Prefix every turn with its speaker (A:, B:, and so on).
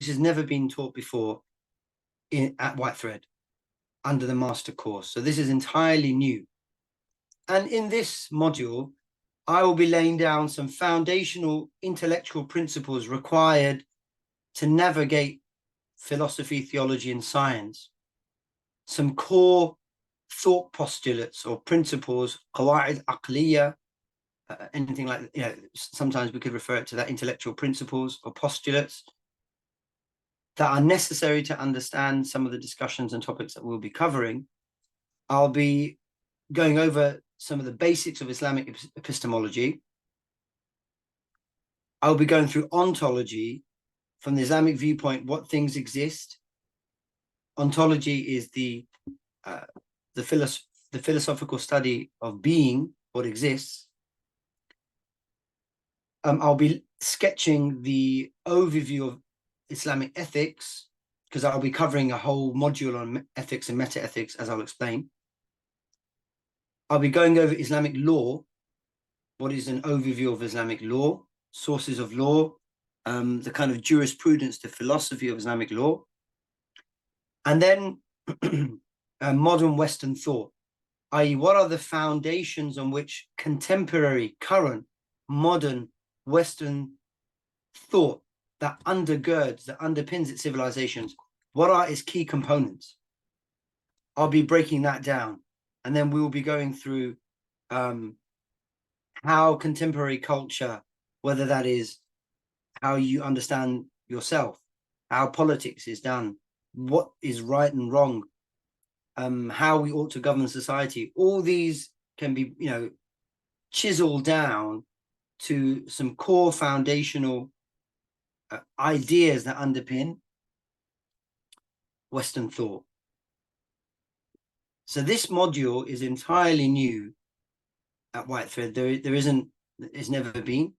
A: has never been taught before at White Thread under the Mastercourse. So this is entirely new. And in this module, I will be laying down some foundational intellectual principles required to navigate philosophy, theology, and science. Some core thought postulates or principles, qawaid aqliya, anything like, sometimes we could refer it to that, intellectual principles or postulates that are necessary to understand some of the discussions and topics that we'll be covering. I'll be going over some of the basics of Islamic epistemology. I'll be going through ontology from the Islamic viewpoint, what things exist. Ontology is the philosophical study of being, what exists. I'll be sketching the overview of Islamic ethics, because I'll be covering a whole module on ethics and meta-ethics, as I'll explain. I'll be going over Islamic law. What is an overview of Islamic law, sources of law, the kind of jurisprudence, the philosophy of Islamic law. And then modern Western thought, i.e. what are the foundations on which contemporary, current, modern Western thought that undergirds, that underpins its civilizations, what are its key components? I'll be breaking that down. And then we will be going through how contemporary culture, whether that is how you understand yourself, how politics is done, what is right and wrong, how we ought to govern society, all these can be, chiseled down to some core foundational ideas that underpin Western thought. So this module is entirely new at White Thread. It's never been.